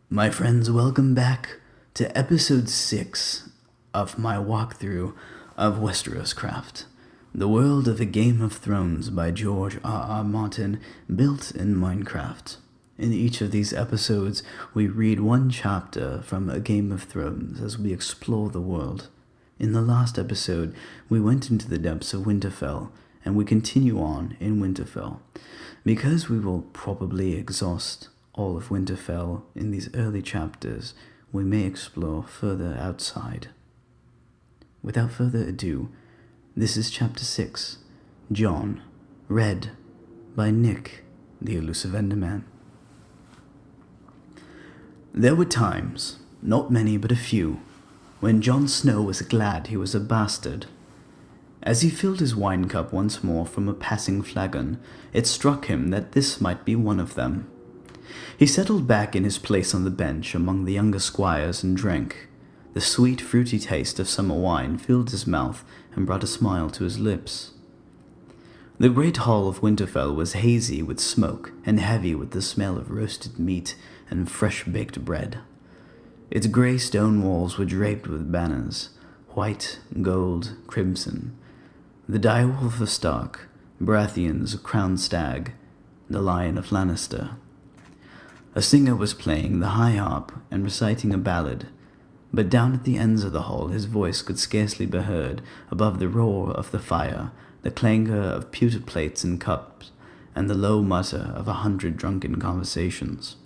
My friends, welcome back to episode 6 of my walkthrough of Westeroscraft, the world of A Game of Thrones by George R.R. Martin, built in Minecraft. In each of these episodes, we read one chapter from A Game of Thrones as we explore the world. In the last episode, we went into the depths of Winterfell, and we continue on in Winterfell. Because we will probably exhaust all of Winterfell in these early chapters, we may explore further outside. Without further ado, this is Chapter 6, Jon, read by Nick, the ElusiveEnderman. There were times, not many but a few, when Jon Snow was glad he was a bastard. As he filled his wine cup once more from a passing flagon, it struck him that this might be one of them. He settled back in his place on the bench among the younger squires and drank. The sweet, fruity taste of summer wine filled his mouth and brought a smile to his lips. The great hall of Winterfell was hazy with smoke and heavy with the smell of roasted meat and fresh-baked bread. Its grey stone walls were draped with banners, white, gold, crimson. The direwolf of Stark, Baratheon's crowned stag, the Lion of Lannister. A singer was playing the high harp and reciting a ballad, but down at the ends of the hall his voice could scarcely be heard above the roar of the fire, the clangour of pewter plates and cups, and the low mutter of 100 drunken conversations.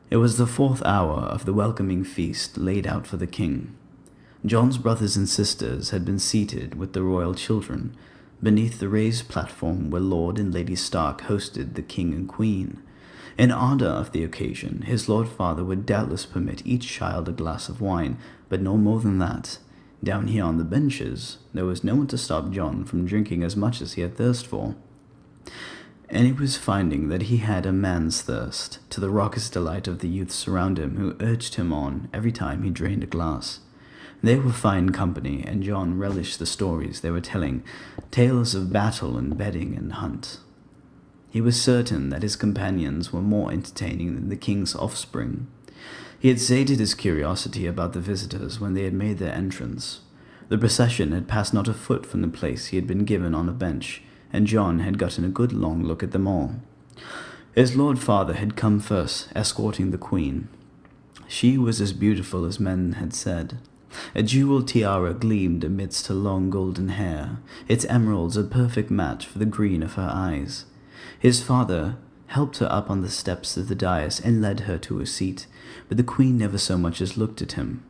It was the 4th hour of the welcoming feast laid out for the king. Jon's brothers and sisters had been seated with the royal children beneath the raised platform where Lord and Lady Stark hosted the king and queen. In honor of the occasion, his lord father would doubtless permit each child a glass of wine, but no more than that. Down here on the benches, there was no one to stop Jon from drinking as much as he had thirst for. And he was finding that he had a man's thirst, to the raucous delight of the youths around him who urged him on every time he drained a glass. They were fine company, and Jon relished the stories they were telling, tales of battle and bedding and hunt. He was certain that his companions were more entertaining than the king's offspring. He had sated his curiosity about the visitors when they had made their entrance. The procession had passed not a foot from the place he had been given on a bench, and Jon had gotten a good long look at them all. His lord father had come first, escorting the queen. She was as beautiful as men had said. A jeweled tiara gleamed amidst her long golden hair, its emeralds a perfect match for the green of her eyes. His father helped her up on the steps of the dais and led her to a seat, but the queen never so much as looked at him.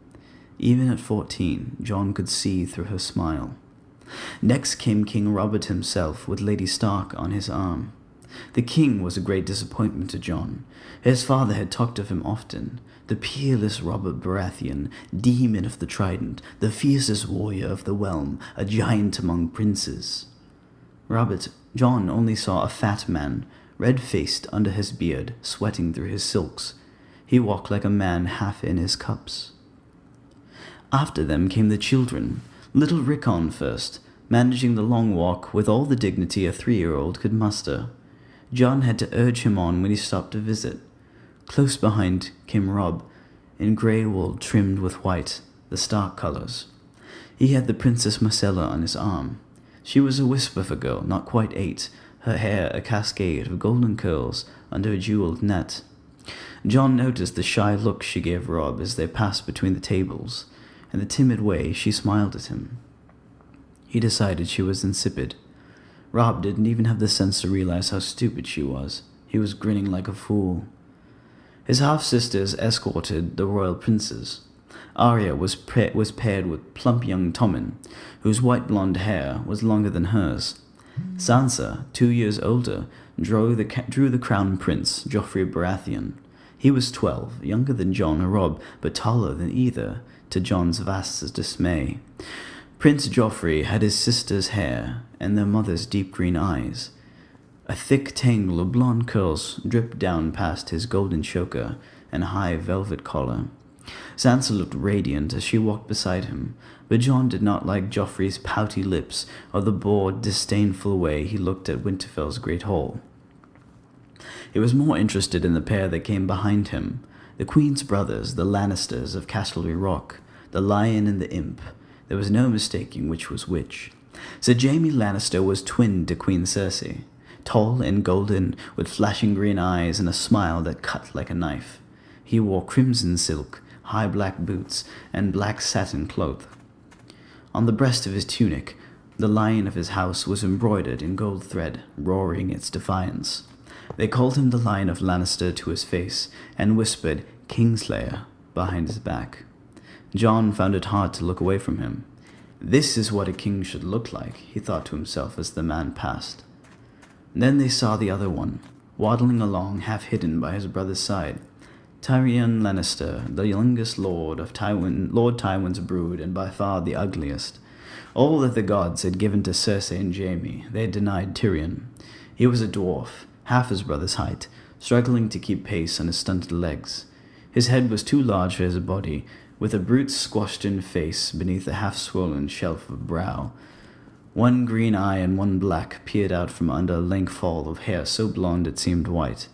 Even at 14, Jon could see through her smile. Next came King Robert himself, with Lady Stark on his arm. The king was a great disappointment to Jon. His father had talked of him often. The peerless Robert Baratheon, demon of the trident, the fiercest warrior of the realm, a giant among princes. Jon only saw a fat man, red-faced under his beard, sweating through his silks. He walked like a man half in his cups. After them came the children, little Rickon first, managing the long walk with all the dignity a 3-year-old could muster. Jon had to urge him on when he stopped to visit. Close behind came Robb, in grey wool trimmed with white, the Stark colours. He had the Princess Marcella on his arm. She was a wisp of a girl, not quite 8, her hair a cascade of golden curls under a jewelled net. Jon noticed the shy look she gave Robb as they passed between the tables, and the timid way she smiled at him. He decided she was insipid. Robb didn't even have the sense to realize how stupid she was. He was grinning like a fool. His half-sisters escorted the royal princes. Arya was paired with plump young Tommen, whose white blonde hair was longer than hers. Sansa, 2 years older, drew the crown prince, Joffrey Baratheon. He was 12, younger than Jon or Robb, but taller than either, to Jon's vast dismay. Prince Joffrey had his sister's hair and their mother's deep green eyes. A thick tangle of blonde curls dripped down past his golden choker and high velvet collar. Sansa looked radiant as she walked beside him, but Jon did not like Joffrey's pouty lips or the bored, disdainful way he looked at Winterfell's great hall. He was more interested in the pair that came behind him, The Queen's brothers, the Lannisters of Castle Rock, the Lion and the Imp. There was no mistaking which was which. Sir Jaime Lannister was twin to Queen Cersei, tall and golden, with flashing green eyes and a smile that cut like a knife. He wore crimson silk, high black boots, and black satin cloth. On the breast of his tunic, the lion of his house was embroidered in gold thread, roaring its defiance. They called him the Lion of Lannister to his face, and whispered Kingslayer behind his back. Jon found it hard to look away from him. This is what a king should look like, he thought to himself as the man passed. Then they saw the other one, waddling along half hidden by his brother's side. Tyrion Lannister, the youngest lord of Lord Tywin's brood, and by far the ugliest. All that the gods had given to Cersei and Jaime, they had denied Tyrion. He was a dwarf, half his brother's height, struggling to keep pace on his stunted legs. His head was too large for his body, with a brute's squashed-in face beneath a half-swollen shelf of brow. One green eye and one black peered out from under a lank fall of hair so blonde it seemed white.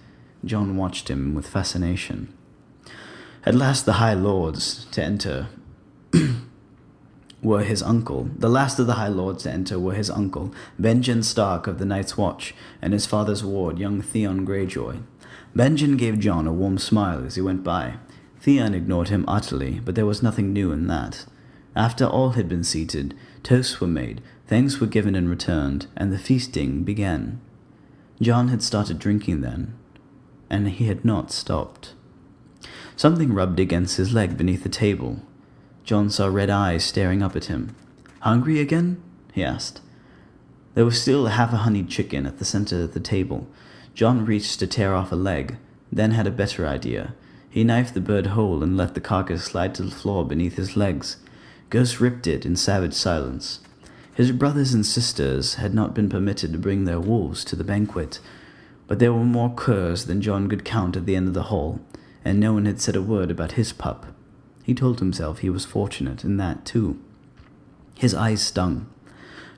Jon watched him with fascination. At last the High Lords to enter were his uncle. The last of the High Lords to enter were his uncle, Benjen Stark of the Night's Watch, and his father's ward, young Theon Greyjoy. Benjen gave Jon a warm smile as he went by. Theon ignored him utterly, but there was nothing new in that. After all had been seated, toasts were made, thanks were given and returned, and the feasting began. Jon had started drinking then, and he had not stopped. Something rubbed against his leg beneath the table. Jon saw red eyes staring up at him. "Hungry again?" he asked. There was still half a honeyed chicken at the center of the table. Jon reached to tear off a leg, then had a better idea. He knifed the bird whole and let the carcass slide to the floor beneath his legs. Ghost ripped it in savage silence. His brothers and sisters had not been permitted to bring their wolves to the banquet, but there were more curs than Jon could count at the end of the hall, and no one had said a word about his pup. He told himself he was fortunate in that, too. His eyes stung.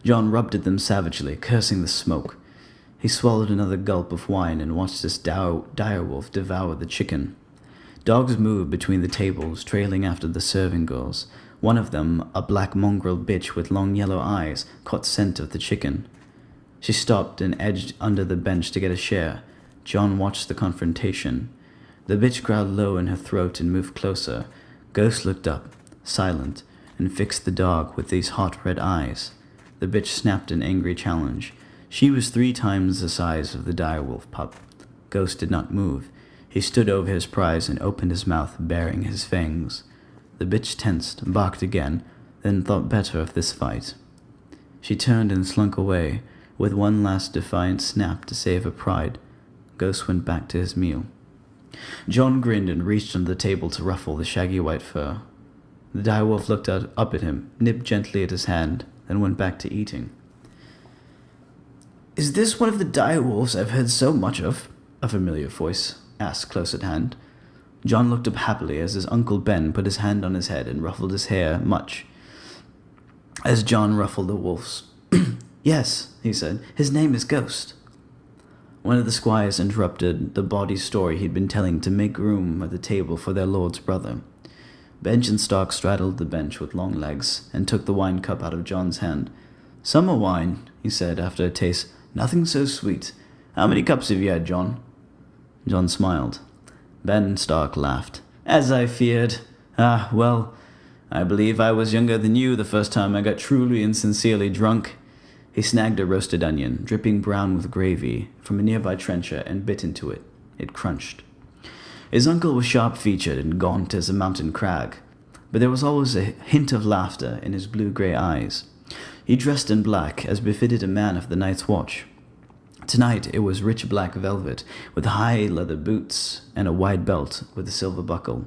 Jon rubbed at them savagely, cursing the smoke. He swallowed another gulp of wine and watched this direwolf devour the chicken. Dogs moved between the tables, trailing after the serving girls. One of them, a black mongrel bitch with long yellow eyes, caught scent of the chicken. She stopped and edged under the bench to get a share. Jon watched the confrontation. The bitch growled low in her throat and moved closer. Ghost looked up, silent, and fixed the dog with these hot red eyes. The bitch snapped an angry challenge. She was 3 times the size of the direwolf pup. Ghost did not move. He stood over his prize and opened his mouth, baring his fangs. The bitch tensed, barked again, then thought better of this fight. She turned and slunk away, with one last defiant snap to save her pride. Ghost went back to his meal. Jon grinned and reached under the table to ruffle the shaggy white fur. The direwolf looked up at him, nipped gently at his hand, then went back to eating. "Is this one of the direwolves I've heard so much of?" a familiar voice asked close at hand. Jon looked up happily as his Uncle Ben put his hand on his head and ruffled his hair much as Jon ruffled the wolf's. "Yes," he said, "his name is Ghost." One of the squires interrupted the bawdy story he'd been telling to make room at the table for their lord's brother. Benjen Stark straddled the bench with long legs and took the wine cup out of Jon's hand. "Summer wine," he said after a taste. "Nothing so sweet. How many cups have you had, Jon?" Jon smiled. Ben Stark laughed. "As I feared. Well, I believe I was younger than you the first time I got truly and sincerely drunk." He snagged a roasted onion, dripping brown with gravy, from a nearby trencher and bit into it. It crunched. His uncle was sharp-featured and gaunt as a mountain crag, but there was always a hint of laughter in his blue-grey eyes. He dressed in black, as befitted a man of the Night's Watch. Tonight it was rich black velvet, with high leather boots and a wide belt with a silver buckle.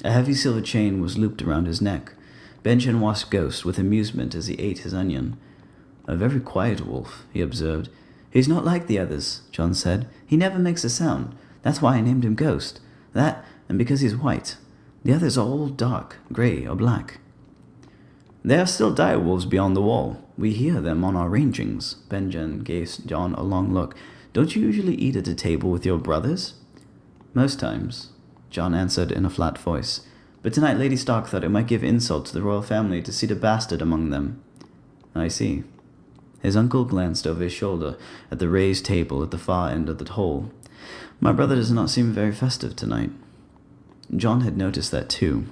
A heavy silver chain was looped around his neck. Benjen watched Ghost with amusement as he ate his onion. "A very quiet wolf," he observed. "He's not like the others," Jon said. "He never makes a sound. That's why I named him Ghost. That, and because he's white. The others are all dark, grey or black." "There are still direwolves beyond the wall. We hear them on our rangings." Benjen gave Jon a long look. "Don't you usually eat at a table with your brothers?" "Most times." John answered in a flat voice. "But tonight Lady Stark thought it might give insult to the royal family to seat a bastard among them." "I see." His uncle glanced over his shoulder at the raised table at the far end of the hall. "My brother does not seem very festive tonight." John had noticed that too.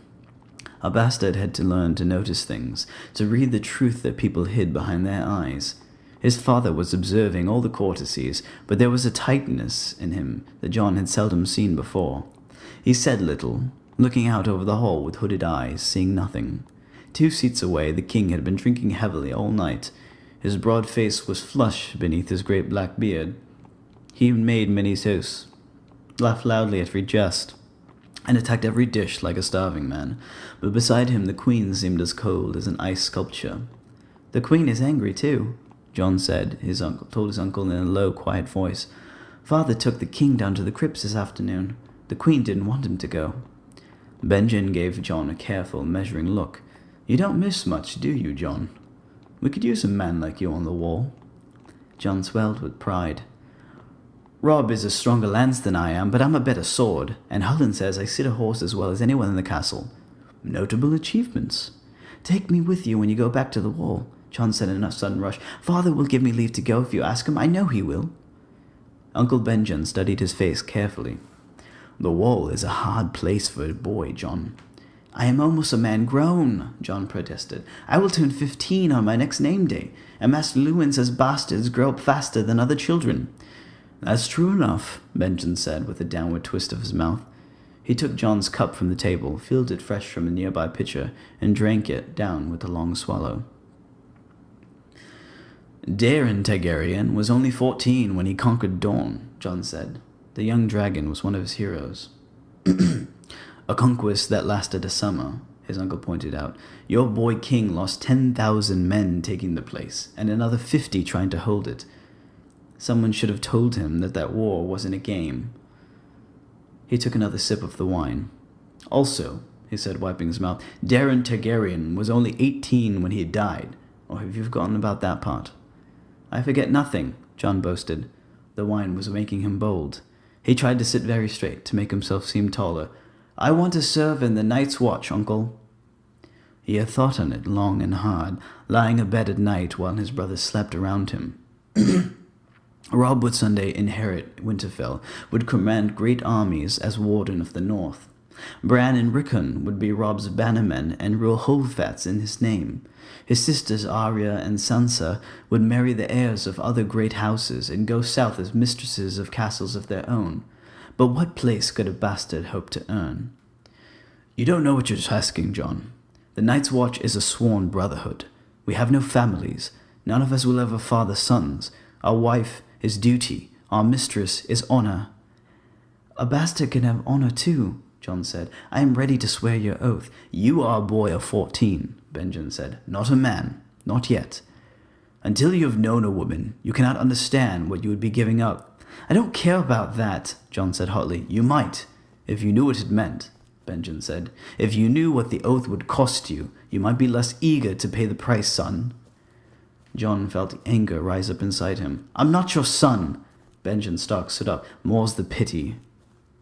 A bastard had to learn to notice things, to read the truth that people hid behind their eyes. His father was observing all the courtesies, but there was a tightness in him that John had seldom seen before. He said little, looking out over the hall with hooded eyes, seeing nothing. 2 seats away, the king had been drinking heavily all night. His broad face was flush beneath his great black beard. He made many toasts, laughed loudly at every jest, and attacked every dish like a starving man, but beside him the queen seemed as cold as an ice sculpture. "The queen is angry too," John said. Told his uncle in a low, quiet voice. "Father took the king down to the crypts this afternoon. The queen didn't want him to go." Benjen gave John a careful, measuring look. "You don't miss much, do you, John? We could use a man like you on the wall." John swelled with pride. "Rob is a stronger lance than I am, but I'm a better sword, and Hullen says I sit a horse as well as anyone in the castle. Notable achievements. Take me with you when you go back to the wall," John said in a sudden rush. "Father will give me leave to go if you ask him. I know he will." Uncle Benjen studied his face carefully. "The wall is a hard place for a boy, John." "I am almost a man grown," John protested. "I will turn 15 on my next name day, and Master Lewin says bastards grow up faster than other children." "That's true enough," Benjen said with a downward twist of his mouth. He took John's cup from the table, filled it fresh from a nearby pitcher, and drank it down with a long swallow. "Daeron Targaryen was only 14 when he conquered Dorne," John said. The young dragon was one of his heroes. "A conquest that lasted a summer," his uncle pointed out. "Your boy king lost 10,000 men taking the place, and another 50 trying to hold it. Someone should have told him that war wasn't a game." He took another sip of the wine. "Also," he said, wiping his mouth, "Daeron Targaryen was only 18 when he died. Or have you forgotten about that part?" "I forget nothing," John boasted. The wine was making him bold. He tried to sit very straight, to make himself seem taller. "I want to serve in the Night's Watch, Uncle." He had thought on it long and hard, lying abed at night while his brothers slept around him. Robb would someday inherit Winterfell, would command great armies as Warden of the North. Bran and Rickon would be Robb's bannermen and rule Holdfats in his name. His sisters Arya and Sansa would marry the heirs of other great houses and go south as mistresses of castles of their own. But what place could a bastard hope to earn? "You don't know what you're asking, John. The Night's Watch is a sworn brotherhood. We have no families. None of us will ever father sons. Our wife is duty. Our mistress is honor." "A bastard can have honor too," John said. "I am ready to swear your oath." "You are a boy of 14, Benjen said. "Not a man. Not yet. Until you have known a woman, you cannot understand what you would be giving up." "I don't care about that," John said hotly. "You might, if you knew what it meant," Benjen said. "If you knew what the oath would cost you, you might be less eager to pay the price, son." John felt anger rise up inside him. "I'm not your son." Benjen Stark stood up. "More's the pity."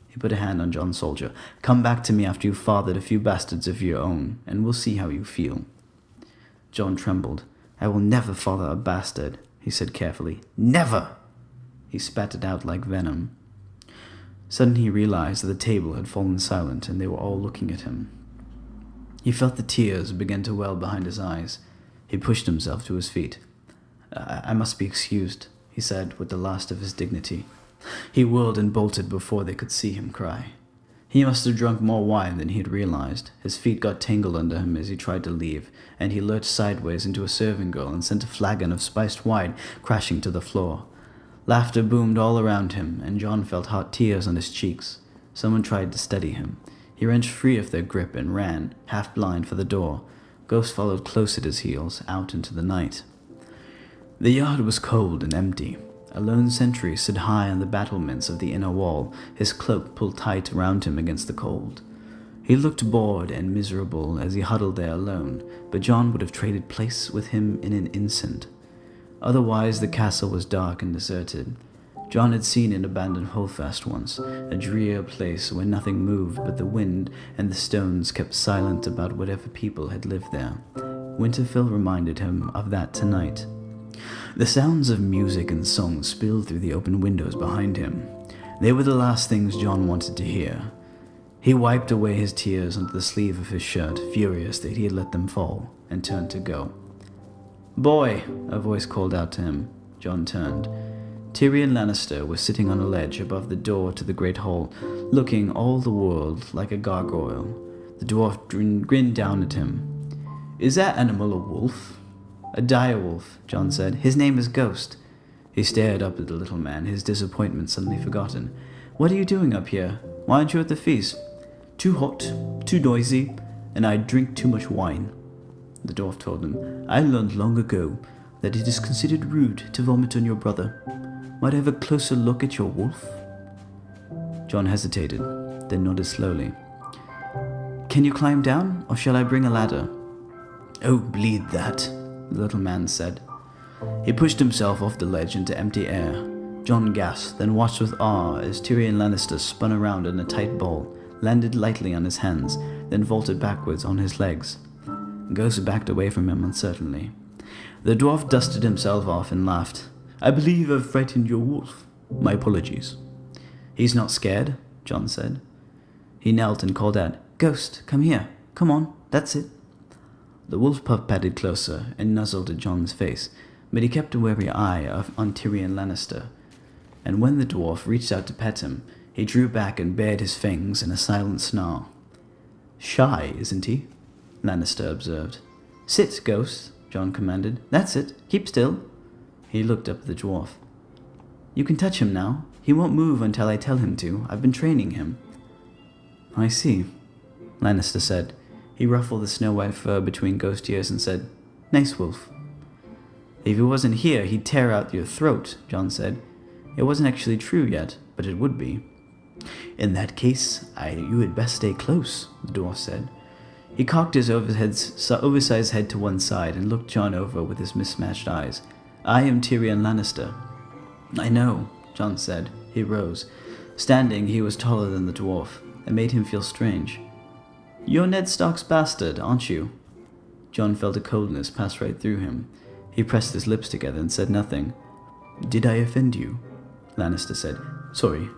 He put a hand on John's shoulder. "Come back to me after you've fathered a few bastards of your own, and we'll see how you feel." John trembled. "I will never father a bastard," he said carefully. "Never!" He spat it out like venom. Suddenly he realized that the table had fallen silent and they were all looking at him. He felt the tears begin to well behind his eyes. He pushed himself to his feet. I must be excused," he said with the last of his dignity. He whirled and bolted before they could see him cry. He must have drunk more wine than he had realized. His feet got tangled under him as he tried to leave, and he lurched sideways into a serving girl and sent a flagon of spiced wine crashing to the floor. Laughter boomed all around him, and John felt hot tears on his cheeks. Someone tried to steady him. He wrenched free of their grip and ran, half blind, for the door. Ghost followed close at his heels, out into the night. The yard was cold and empty. A lone sentry stood high on the battlements of the inner wall, his cloak pulled tight around him against the cold. He looked bored and miserable as he huddled there alone, but John would have traded place with him in an instant. Otherwise the castle was dark and deserted. John had seen an abandoned holdfast once, a drear place where nothing moved but the wind and the stones kept silent about whatever people had lived there. Winterfell reminded him of that tonight. The sounds of music and song spilled through the open windows behind him. They were the last things John wanted to hear. He wiped away his tears onto the sleeve of his shirt, furious that he had let them fall, and turned to go. "Boy!" a voice called out to him. John turned. Tyrion Lannister was sitting on a ledge above the door to the great hall, looking all the world like a gargoyle. The dwarf grinned down at him. "Is that animal a wolf?" "A direwolf," John said. "His name is Ghost." He stared up at the little man, his disappointment suddenly forgotten. "What are you doing up here? Why aren't you at the feast?" "Too hot, too noisy, and I drink too much wine," the dwarf told him. "I learned long ago that it is considered rude to vomit on your brother. Might I have a closer look at your wolf?" John hesitated, then nodded slowly. "Can you climb down, or shall I bring a ladder?" "Oh, bleed that," the little man said. He pushed himself off the ledge into empty air. John gasped, then watched with awe as Tyrion Lannister spun around in a tight ball, landed lightly on his hands, then vaulted backwards on his legs. Ghost backed away from him uncertainly. The dwarf dusted himself off and laughed. "I believe I've frightened your wolf. My apologies." "He's not scared," John said. He knelt and called out, "Ghost, come here. Come on, that's it." The wolf pup padded closer and nuzzled at John's face, but he kept a wary eye on Tyrion Lannister. And when the dwarf reached out to pet him, he drew back and bared his fangs in a silent snarl. "Shy, isn't he?" Lannister observed. "Sit, Ghost," John commanded. "That's it. Keep still." He looked up at the dwarf. "You can touch him now. He won't move until I tell him to. I've been training him." "I see," Lannister said. He ruffled the snow-white fur between Ghost's ears and said, "Nice wolf." "If he wasn't here, he'd tear out your throat," John said. It wasn't actually true yet, but it would be. "In that case, you had best stay close," the dwarf said. He cocked his oversized head to one side and looked John over with his mismatched eyes. "I am Tyrion Lannister." "I know," John said. He rose. Standing, he was taller than the dwarf. It made him feel strange. "You're Ned Stark's bastard, aren't you?" John felt a coldness pass right through him. He pressed his lips together and said nothing. "Did I offend you?" Lannister said. "Sorry.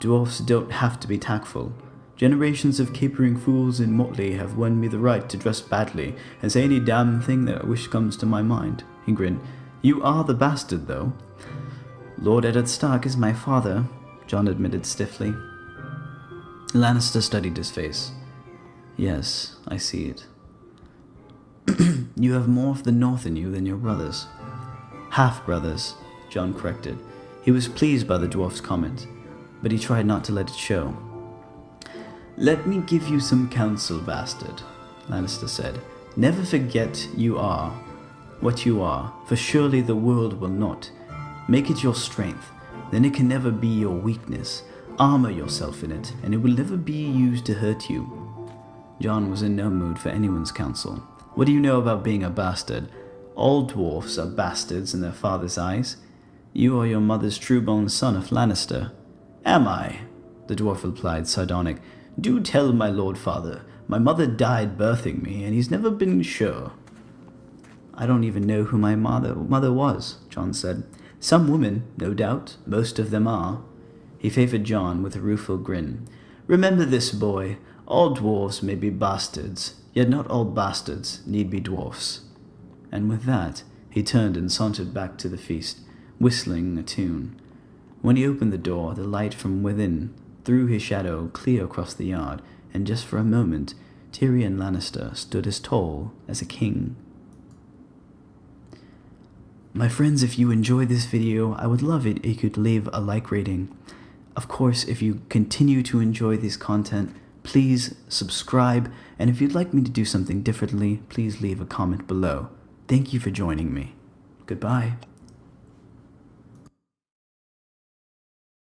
Dwarfs don't have to be tactful. Generations of capering fools in motley have won me the right to dress badly and say any damn thing that I wish comes to my mind." He grinned. "You are the bastard, though." "Lord Eddard Stark is my father," John admitted stiffly. Lannister studied his face. "Yes, I see it." "You have more of the North in you than your brothers." "Half-brothers," John corrected. He was pleased by the dwarf's comment, but he tried not to let it show. "Let me give you some counsel, bastard," Lannister said. "Never forget you are what you are, for surely the world will not. Make it your strength, then it can never be your weakness. Armor yourself in it, and it will never be used to hurt you." John was in no mood for anyone's counsel. "What do you know about being a bastard? All dwarfs are bastards in their father's eyes. You are your mother's true-born son of Lannister." "Am I?" the dwarf replied, sardonic. "Do tell my lord father. My mother died birthing me, and he's never been sure." "I don't even know who my mother was," John said. "Some women, no doubt. Most of them are." He favored John with a rueful grin. "Remember this, boy. All dwarves may be bastards, yet not all bastards need be dwarfs." And with that, he turned and sauntered back to the feast, whistling a tune. When he opened the door, the light from within threw his shadow clear across the yard, and just for a moment, Tyrion Lannister stood as tall as a king. My friends, if you enjoyed this video, I would love it if you could leave a like rating. Of course, if you continue to enjoy this content, please subscribe, and if you'd like me to do something differently, please leave a comment below. Thank you for joining me. Goodbye.